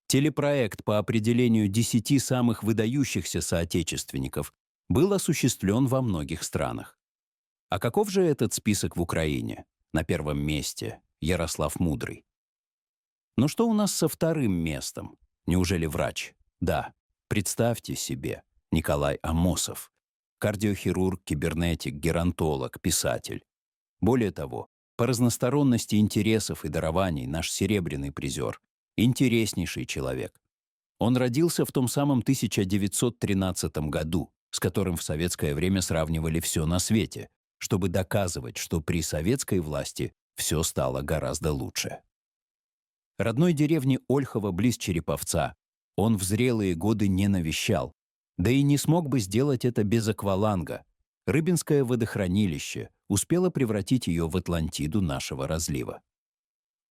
Телепроект по определению 10 самых выдающихся соотечественников был осуществлен во многих странах. А каков же этот список в Украине? На первом месте Ярослав Мудрый. Но что у нас со вторым местом? Неужели врач? Да, представьте себе, Николай Амосов. Кардиохирург, кибернетик, геронтолог, писатель. Более того, по разносторонности интересов и дарований наш серебряный призер. Интереснейший человек. Он родился в том самом 1913 году, с которым в советское время сравнивали все на свете, чтобы доказывать, что при советской власти все стало гораздо лучше. Родной деревни Ольхово близ Череповца он в зрелые годы не навещал, да и не смог бы сделать это без акваланга. Рыбинское водохранилище успело превратить ее в Атлантиду нашего разлива.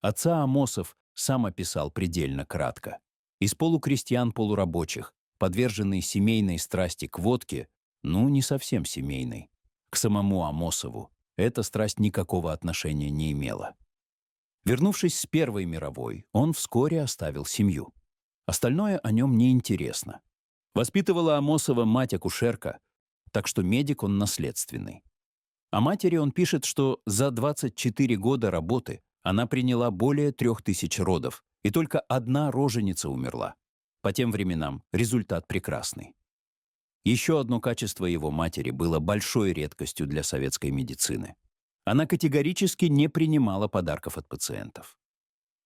Отца Амосов сам описал предельно кратко. Из полукрестьян-полурабочих, подверженный семейной страсти к водке, ну, не совсем семейной, к самому Амосову, эта страсть никакого отношения не имела. Вернувшись с Первой мировой, он вскоре оставил семью. Остальное о нем неинтересно. Воспитывала Амосова мать-акушерка, так что медик он наследственный. О матери он пишет, что за 24 года работы она приняла более 3000 родов, и только одна роженица умерла. По тем временам результат прекрасный. Еще одно качество его матери было большой редкостью для советской медицины. Она категорически не принимала подарков от пациентов.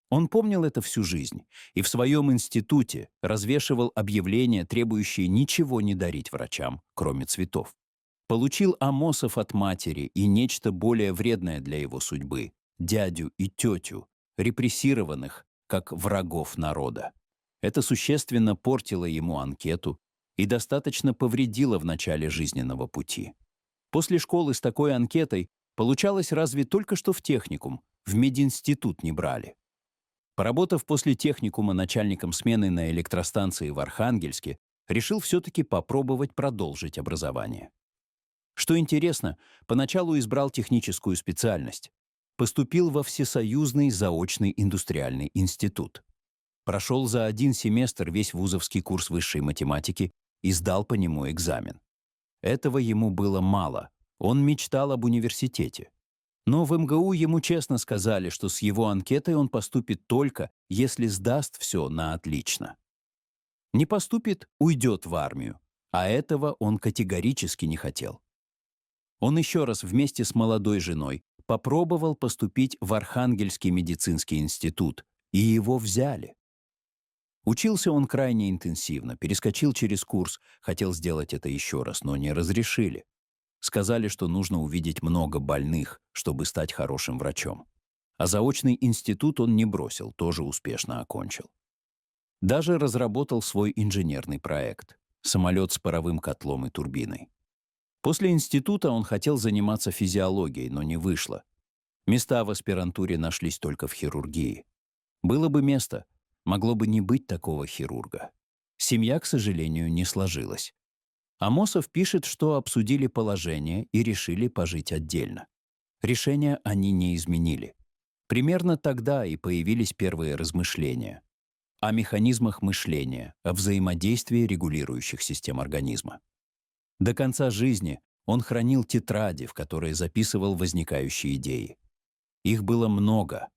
Он помнил это всю жизнь и в своем институте развешивал объявления, требующие ничего не дарить врачам, кроме цветов. Получил Амосов от матери и нечто более вредное для его судьбы – дядю и тетю, репрессированных, как врагов народа. Это существенно портило ему анкету и достаточно повредило в начале жизненного пути. После школы с такой анкетой получалось разве только что в техникум, в мединститут не брали. Поработав после техникума начальником смены на электростанции в Архангельске, решил все-таки попробовать продолжить образование. Что интересно, поначалу избрал техническую специальность. Поступил во Всесоюзный заочный индустриальный институт. Прошел за один семестр весь вузовский курс высшей математики и сдал по нему экзамен. Этого ему было мало, он мечтал об университете. Но в МГУ ему честно сказали, что с его анкетой он поступит только, если сдаст все на отлично. Не поступит — уйдет в армию, а этого он категорически не хотел. Он еще раз вместе с молодой женой попробовал поступить в Архангельский медицинский институт, и его взяли. Учился он крайне интенсивно, перескочил через курс, хотел сделать это еще раз, но не разрешили. Сказали, что нужно увидеть много больных, чтобы стать хорошим врачом. А заочный институт он не бросил, тоже успешно окончил. Даже разработал свой инженерный проект — самолет с паровым котлом и турбиной. После института он хотел заниматься физиологией, но не вышло. Места в аспирантуре нашлись только в хирургии. Было бы место, могло бы не быть такого хирурга. Семья, к сожалению, не сложилась. Амосов пишет, что обсудили положение и решили пожить отдельно. Решение они не изменили. Примерно тогда и появились первые размышления о механизмах мышления, о взаимодействии регулирующих систем организма. До конца жизни он хранил тетради, в которые записывал возникающие идеи. Их было много.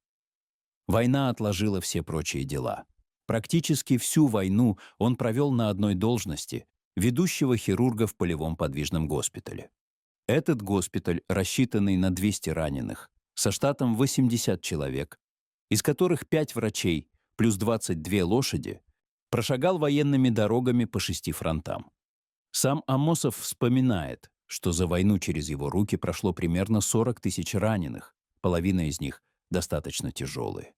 Война отложила все прочие дела. Практически всю войну он провел на одной должности — ведущего хирурга в полевом подвижном госпитале. Этот госпиталь, рассчитанный на 200 раненых, со штатом 80 человек, из которых 5 врачей плюс 22 лошади, прошагал военными дорогами по 6 фронтам. Сам Амосов вспоминает, что за войну через его руки прошло примерно 40 000 раненых, половина из них достаточно тяжелые.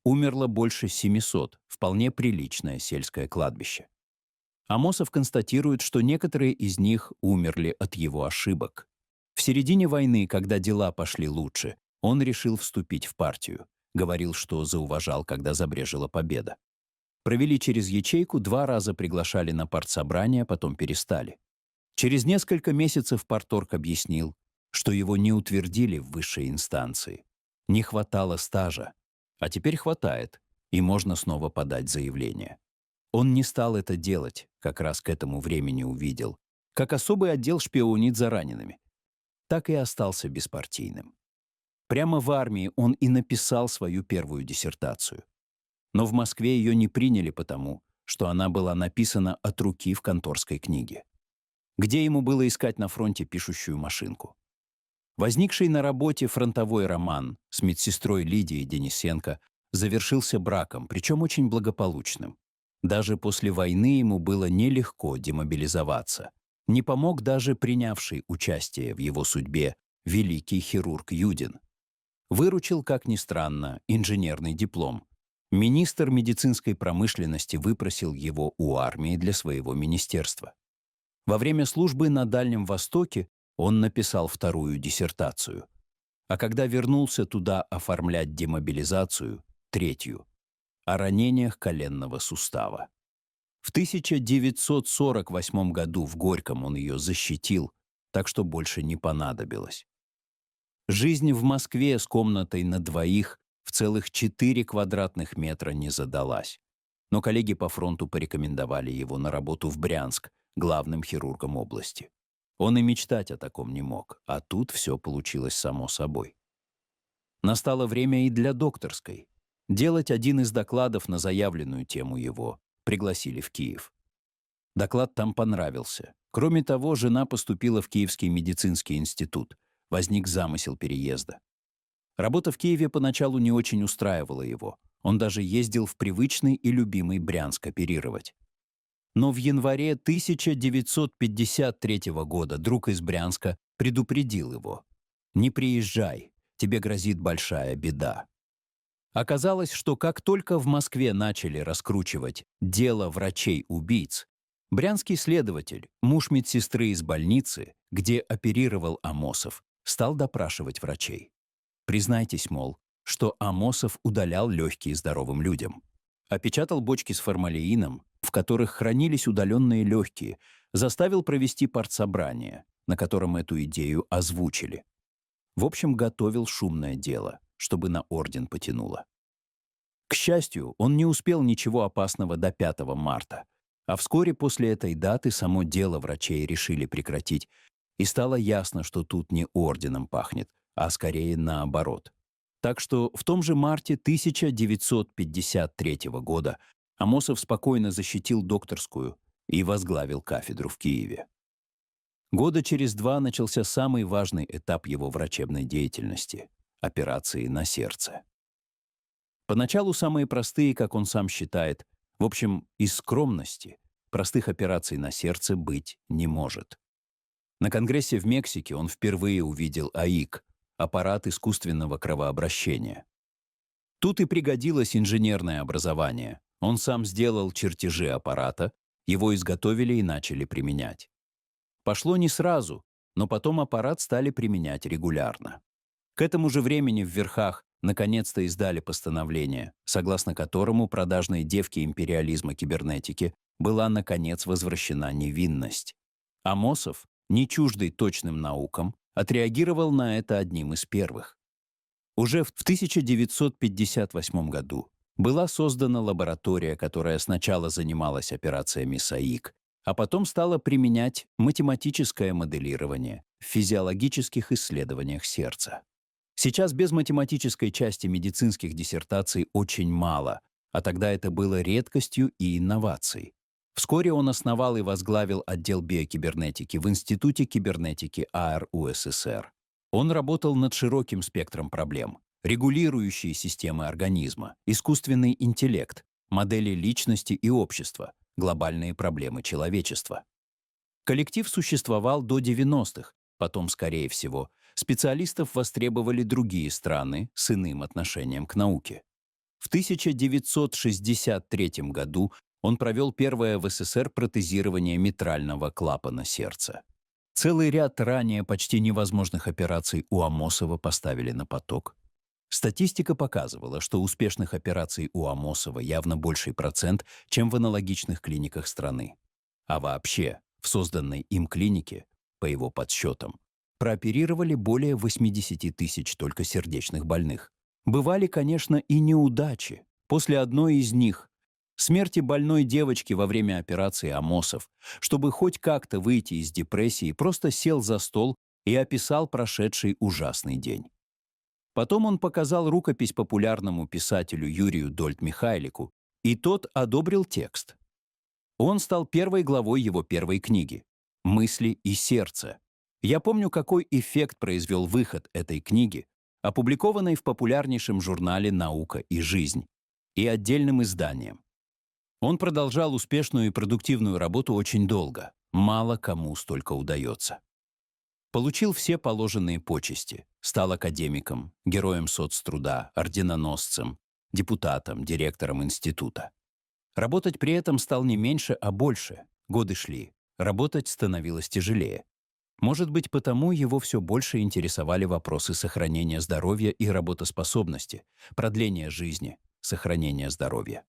Умерло больше 700, вполне приличное сельское кладбище. Амосов констатирует, что некоторые из них умерли от его ошибок. В середине войны, когда дела пошли лучше, он решил вступить в партию. Говорил, что зауважал, когда забрежила победа. Провели через ячейку, 2 раза приглашали на партсобрание, потом перестали. Через несколько месяцев парторг объяснил, что его не утвердили в высшей инстанции. Не хватало стажа, а теперь хватает, и можно снова подать заявление. Он не стал это делать, как раз к этому времени увидел, как особый отдел шпионит за ранеными. Так и остался беспартийным. Прямо в армии он и написал свою первую диссертацию. Но в Москве ее не приняли потому, что она была написана от руки в конторской книге. Где ему было искать на фронте пишущую машинку? Возникший на работе фронтовой роман с медсестрой Лидией Денисенко завершился браком, причем очень благополучным. Даже после войны ему было нелегко демобилизоваться. Не помог даже принявший участие в его судьбе великий хирург Юдин. Выручил, как ни странно, инженерный диплом. Министр медицинской промышленности выпросил его у армии для своего министерства. Во время службы на Дальнем Востоке он написал вторую диссертацию. А когда вернулся туда оформлять демобилизацию, третью, о ранениях коленного сустава. В 1948 году в Горьком он ее защитил, так что больше не понадобилось. Жизнь в Москве с комнатой на двоих в целых 4 квадратных метра не задалась. Но коллеги по фронту порекомендовали его на работу в Брянск, главным хирургом области. Он и мечтать о таком не мог, а тут все получилось само собой. Настало время и для докторской. Делать один из докладов на заявленную тему его пригласили в Киев. Доклад там понравился. Кроме того, жена поступила в Киевский медицинский институт. Возник замысел переезда. Работа в Киеве поначалу не очень устраивала его. Он даже ездил в привычный и любимый Брянск оперировать. Но в январе 1953 года друг из Брянска предупредил его: «Не приезжай, тебе грозит большая беда». Оказалось, что как только в Москве начали раскручивать дело врачей-убийц, брянский следователь, муж медсестры из больницы, где оперировал Амосов, стал допрашивать врачей. Признайтесь, мол, что Амосов удалял легкие здоровым людям. Опечатал бочки с формалиином, в которых хранились удаленные легкие, заставил провести партсобрание, на котором эту идею озвучили. В общем, готовил шумное дело, чтобы на орден потянуло. К счастью, он не успел ничего опасного до 5 марта, а вскоре после этой даты само дело врачей решили прекратить, и стало ясно, что тут не орденом пахнет, а скорее наоборот. Так что в том же марте 1953 года Амосов спокойно защитил докторскую и возглавил кафедру в Киеве. Года через 2 начался самый важный этап его врачебной деятельности – операции на сердце. Поначалу самые простые, как он сам считает, в общем, из скромности, простых операций на сердце быть не может. На конгрессе в Мексике он впервые увидел АИК – аппарат искусственного кровообращения. Тут и пригодилось инженерное образование. Он сам сделал чертежи аппарата, его изготовили и начали применять. Пошло не сразу, но потом аппарат стали применять регулярно. К этому же времени в верхах наконец-то издали постановление, согласно которому продажной девке империализма кибернетики была, наконец, возвращена невинность. Амосов, не чуждый точным наукам, отреагировал на это одним из первых. Уже в 1958 году была создана лаборатория, которая сначала занималась операциями с АИК, а потом стала применять математическое моделирование в физиологических исследованиях сердца. Сейчас без математической части медицинских диссертаций очень мало, а тогда это было редкостью и инновацией. Вскоре он основал и возглавил отдел биокибернетики в Институте кибернетики АРУССР. Он работал над широким спектром проблем: регулирующие системы организма, искусственный интеллект, модели личности и общества, глобальные проблемы человечества. Коллектив существовал до 90-х, потом, скорее всего, специалистов востребовали другие страны с иным отношением к науке. В 1963 году он провел первое в СССР протезирование митрального клапана сердца. Целый ряд ранее почти невозможных операций у Амосова поставили на поток. Статистика показывала, что успешных операций у Амосова явно больший процент, чем в аналогичных клиниках страны. А вообще, в созданной им клинике, по его подсчетам, прооперировали более 80 тысяч только сердечных больных. Бывали, конечно, и неудачи. После одной из них Смерти больной девочки во время операции Амосов, чтобы хоть как-то выйти из депрессии, просто сел за стол и описал прошедший ужасный день. Потом он показал рукопись популярному писателю Юрию Дольт-Михайлику, и тот одобрил текст. Он стал первой главой его первой книги «Мысли и сердце». Я помню, какой эффект произвел выход этой книги, опубликованной в популярнейшем журнале «Наука и жизнь», и отдельным изданием. Он продолжал успешную и продуктивную работу очень долго. Мало кому столько удается. Получил все положенные почести. Стал академиком, героем соцтруда, орденоносцем, депутатом, директором института. Работать при этом стал не меньше, а больше. Годы шли. Работать становилось тяжелее. Может быть, потому его все больше интересовали вопросы сохранения здоровья и работоспособности, продления жизни, сохранения здоровья.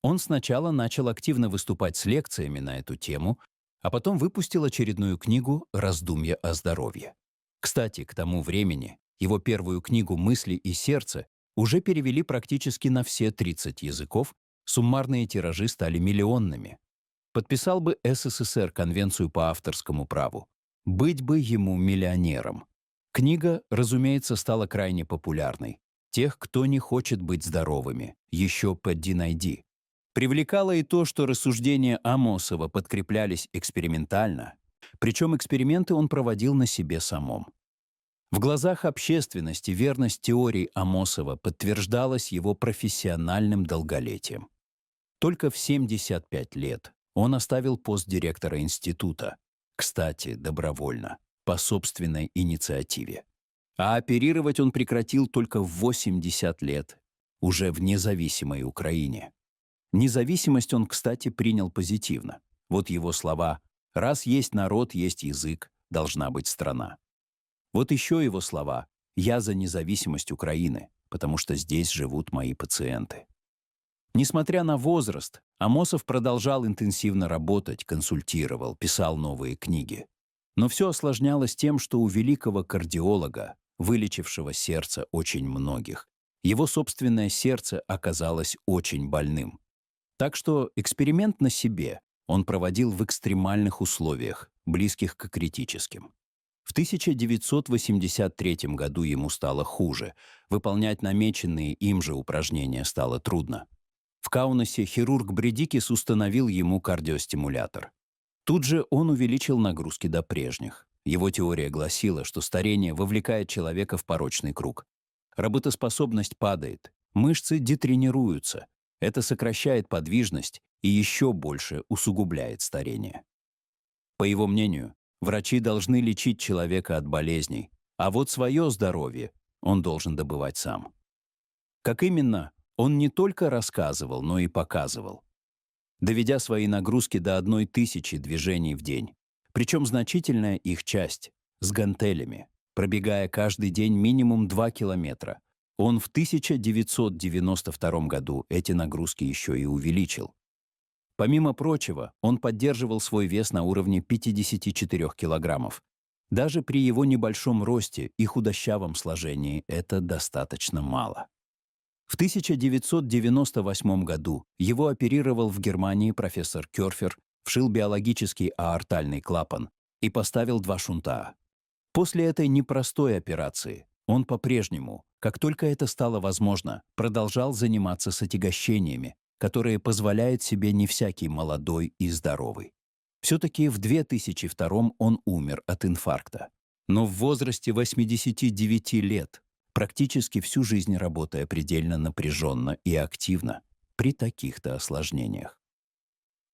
Он сначала начал активно выступать с лекциями на эту тему, а потом выпустил очередную книгу «Раздумья о здоровье». Кстати, к тому времени его первую книгу «Мысли и сердце» уже перевели практически на все 30 языков, суммарные тиражи стали миллионными. Подписал бы СССР Конвенцию по авторскому праву. Быть бы ему миллионером. Книга, разумеется, стала крайне популярной. Тех, кто не хочет быть здоровыми, еще поди найди. Привлекало и то, что рассуждения Амосова подкреплялись экспериментально, причем эксперименты он проводил на себе самом. В глазах общественности верность теорий Амосова подтверждалась его профессиональным долголетием. Только в 75 лет он оставил пост директора института, кстати, добровольно, по собственной инициативе. А оперировать он прекратил только в 80 лет, уже в независимой Украине. Независимость он, кстати, принял позитивно. Вот его слова: «Раз есть народ, есть язык, должна быть страна». Вот еще его слова: «Я за независимость Украины, потому что здесь живут мои пациенты». Несмотря на возраст, Амосов продолжал интенсивно работать, консультировал, писал новые книги. Но все осложнялось тем, что у великого кардиолога, вылечившего сердце очень многих, его собственное сердце оказалось очень больным. Так что эксперимент на себе он проводил в экстремальных условиях, близких к критическим. В 1983 году ему стало хуже, выполнять намеченные им же упражнения стало трудно. В Каунасе хирург Бредикис установил ему кардиостимулятор. Тут же он увеличил нагрузки до прежних. Его теория гласила, что старение вовлекает человека в порочный круг. Работоспособность падает, мышцы детренируются. Это сокращает подвижность и еще больше усугубляет старение. По его мнению, врачи должны лечить человека от болезней, а вот свое здоровье он должен добывать сам. Как именно, он не только рассказывал, но и показывал, доведя свои нагрузки до 1000 движений в день, причем значительная их часть с гантелями, пробегая каждый день минимум 2 километра. Он в 1992 году эти нагрузки еще и увеличил. Помимо прочего, он поддерживал свой вес на уровне 54 килограммов. Даже при его небольшом росте и худощавом сложении это достаточно мало. В 1998 году его оперировал в Германии профессор Кёрфер, вшил биологический аортальный клапан и поставил 2 шунта. После этой непростой операции он по-прежнему, как только это стало возможно, продолжал заниматься с отягощениями, которые позволяет себе не всякий молодой и здоровый. Все-таки в 2002 он умер от инфаркта. Но в возрасте 89 лет, практически всю жизнь работая предельно напряженно и активно при таких-то осложнениях.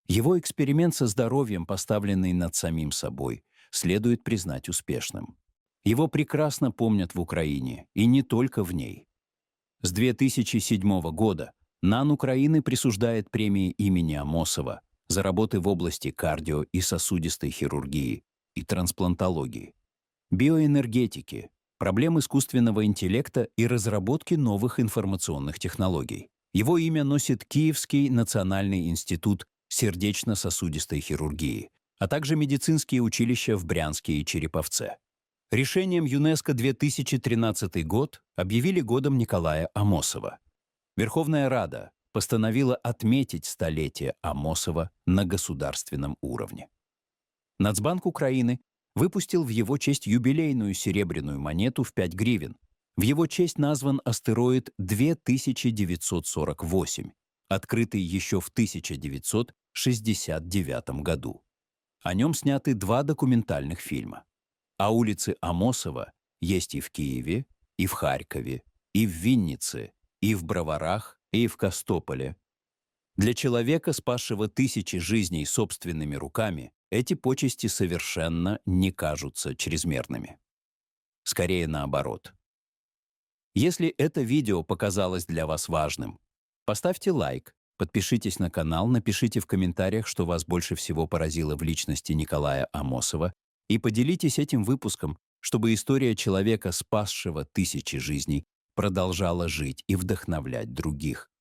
Его эксперимент со здоровьем, поставленный над самим собой, следует признать успешным. Его прекрасно помнят в Украине, и не только в ней. С 2007 года НАН Украины присуждает премии имени Амосова за работы в области кардио- и сосудистой хирургии и трансплантологии, биоэнергетики, проблем искусственного интеллекта и разработки новых информационных технологий. Его имя носит Киевский национальный институт сердечно-сосудистой хирургии, а также медицинские училища в Брянске и Череповце. Решением ЮНЕСКО 2013 год объявили годом Николая Амосова. Верховная Рада, постановила отметить столетие Амосова на государственном уровне. Нацбанк Украины выпустил в его честь юбилейную серебряную монету в 5 гривен. В его честь назван астероид 2948, открытый еще в 1969 году. О нем сняты 2 документальных фильма. А улицы Амосова есть и в Киеве, и в Харькове, и в Виннице, и в Броварах, и в Костополе. Для человека, спасшего тысячи жизней собственными руками, эти почести совершенно не кажутся чрезмерными. Скорее наоборот. Если это видео показалось для вас важным, поставьте лайк, подпишитесь на канал, напишите в комментариях, что вас больше всего поразило в личности Николая Амосова, и поделитесь этим выпуском, чтобы история человека, спасшего тысячи жизней, продолжала жить и вдохновлять других.